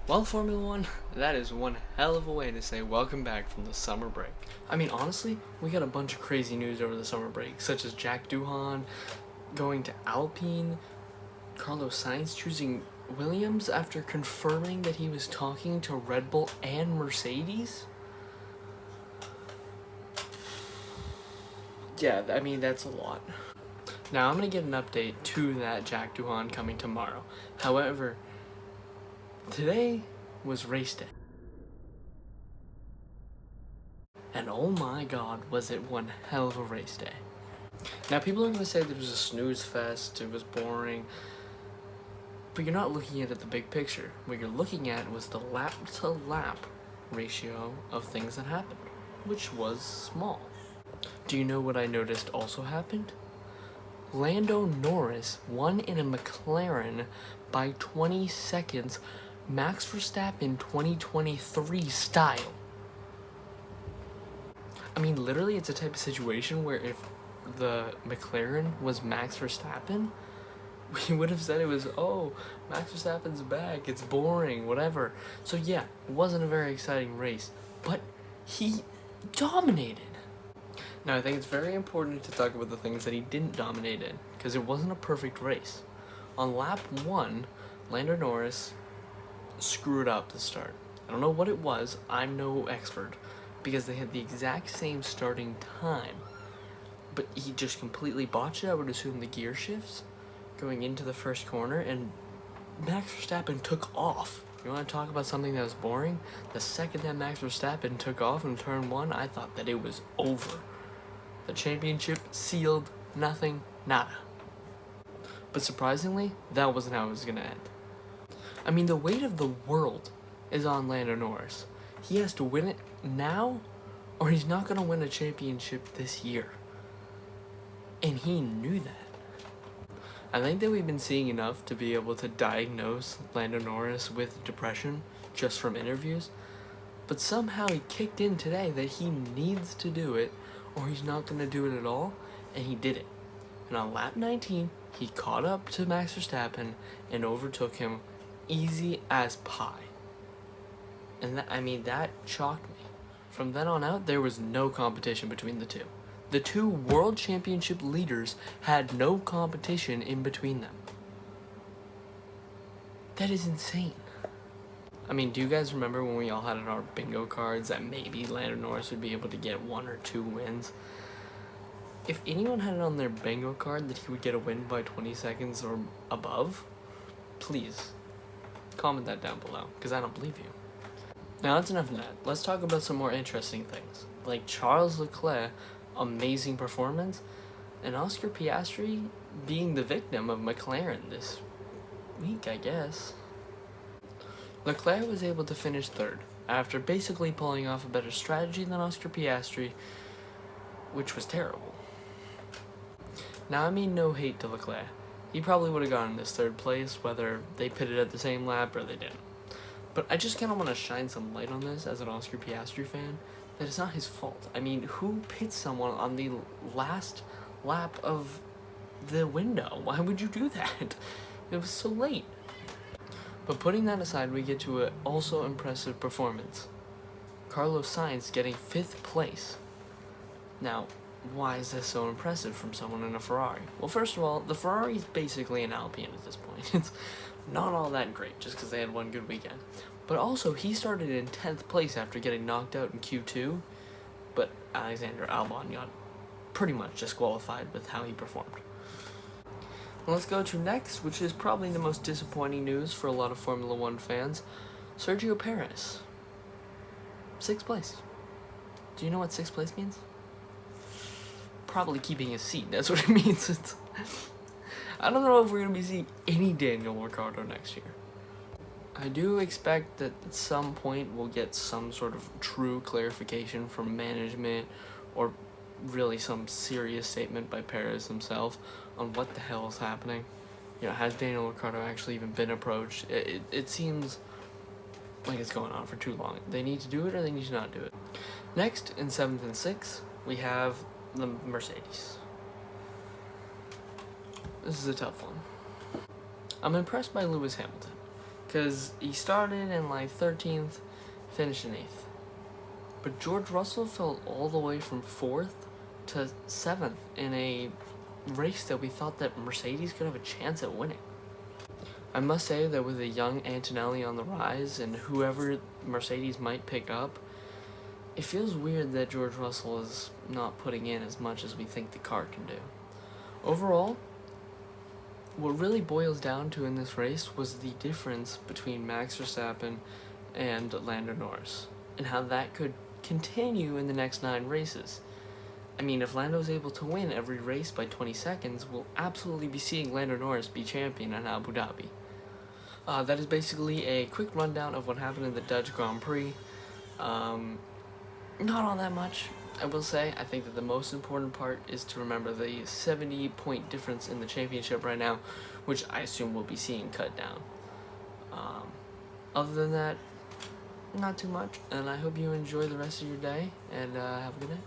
Well, Formula One, that is one hell of a way to say welcome back from the summer break. I mean, honestly, we got a bunch of crazy news over the summer break, such as Jack Doohan going to Alpine, Carlos Sainz choosing Williams after confirming that he was talking to Red Bull and Mercedes. Yeah, I mean, that's a lot. Now, I'm going to get an update to that Jack Doohan coming tomorrow. However, today was race day. And oh my god, was it one hell of a race day. Now, people are going to say that it was a snooze fest, it was boring, but you're not looking at the big picture. What you're looking at was the lap-to-lap ratio of things that happened, which was small. Do you know what I noticed also happened? Lando Norris won in a McLaren by 20 seconds, Max Verstappen 2023 style. I mean, literally, it's a type of situation where if the McLaren was Max Verstappen, we would have said it was, oh, Max Verstappen's back, it's boring, whatever. So yeah, it wasn't a very exciting race, but he dominated. Now, I think it's very important to talk about the things that he didn't dominate in, because it wasn't a perfect race. On lap 1, Lando Norris screwed up the start. I don't know what it was, I'm no expert, because they had the exact same starting time, but he just completely botched it. I would assume the gear shifts going into the first corner, and Max Verstappen took off. You want to talk about something that was boring? The second that Max Verstappen took off in turn 1, I thought that it was over. The championship sealed, nothing, nada. But surprisingly, that wasn't how it was going to end. I mean, the weight of the world is on Lando Norris. He has to win it now, or he's not going to win a championship this year. And he knew that. I think that we've been seeing enough to be able to diagnose Lando Norris with depression just from interviews. But somehow he kicked in today that he needs to do it, or he's not going to do it at all, and he did it. And on lap 19, he caught up to Max Verstappen and overtook him easy as pie. And that shocked me. From then on out, there was no competition between the two. The two world championship leaders had no competition in between them. That is insane. I mean, do you guys remember when we all had in our bingo cards that maybe Lando Norris would be able to get 1 or 2 wins? If anyone had it on their bingo card that he would get a win by 20 seconds or above, please comment that down below, because I don't believe you. Now, that's enough of that. Let's talk about some more interesting things, like Charles Leclerc, amazing performance, and Oscar Piastri being the victim of McLaren this week, I guess. Leclerc was able to finish 3rd, after basically pulling off a better strategy than Oscar Piastri, which was terrible. Now, I mean no hate to Leclerc. He probably would have gotten this 3rd place, whether they pitted at the same lap or they didn't. But I just kind of want to shine some light on this as an Oscar Piastri fan, that it's not his fault. I mean, who pits someone on the last lap of the window? Why would you do that? It was so late. But putting that aside, we get to an also impressive performance. Carlos Sainz getting 5th place. Now, why is this so impressive from someone in a Ferrari? Well, first of all, the Ferrari is basically an Alpine at this point. It's not all that great, just because they had one good weekend. But also, he started in 10th place after getting knocked out in Q2, but Alexander Albon got pretty much disqualified with how he performed. Let's go to next, which is probably the most disappointing news for a lot of Formula One fans. Sergio Perez. 6th place. Do you know what 6th place means? Probably keeping his seat. That's what it means. I don't know if we're going to be seeing any Daniel Ricciardo next year. I do expect that at some point we'll get some sort of true clarification from management, or really some serious statement by Perez himself on what the hell is happening. You know, has Daniel Ricciardo actually even been approached? It seems like it's going on for too long. They need to do it or they need to not do it. Next, in 7th and 6th, we have the Mercedes. This is a tough one. I'm impressed by Lewis Hamilton, because he started in like 13th, finished in 8th. But George Russell fell all the way from 4th to 7th in a race that we thought that Mercedes could have a chance at winning. I must say that with a young Antonelli on the rise and whoever Mercedes might pick up, it feels weird that George Russell is not putting in as much as we think the car can do. Overall, what really boils down to in this race was the difference between Max Verstappen and Lando Norris, and how that could continue in the next 9 races. I mean, if Lando is able to win every race by 20 seconds, we'll absolutely be seeing Lando Norris be champion in Abu Dhabi. That is basically a quick rundown of what happened in the Dutch Grand Prix. Not all that much, I will say. I think that the most important part is to remember the 70-point difference in the championship right now, which I assume we'll be seeing cut down. Other than that, not too much, and I hope you enjoy the rest of your day, and have a good day.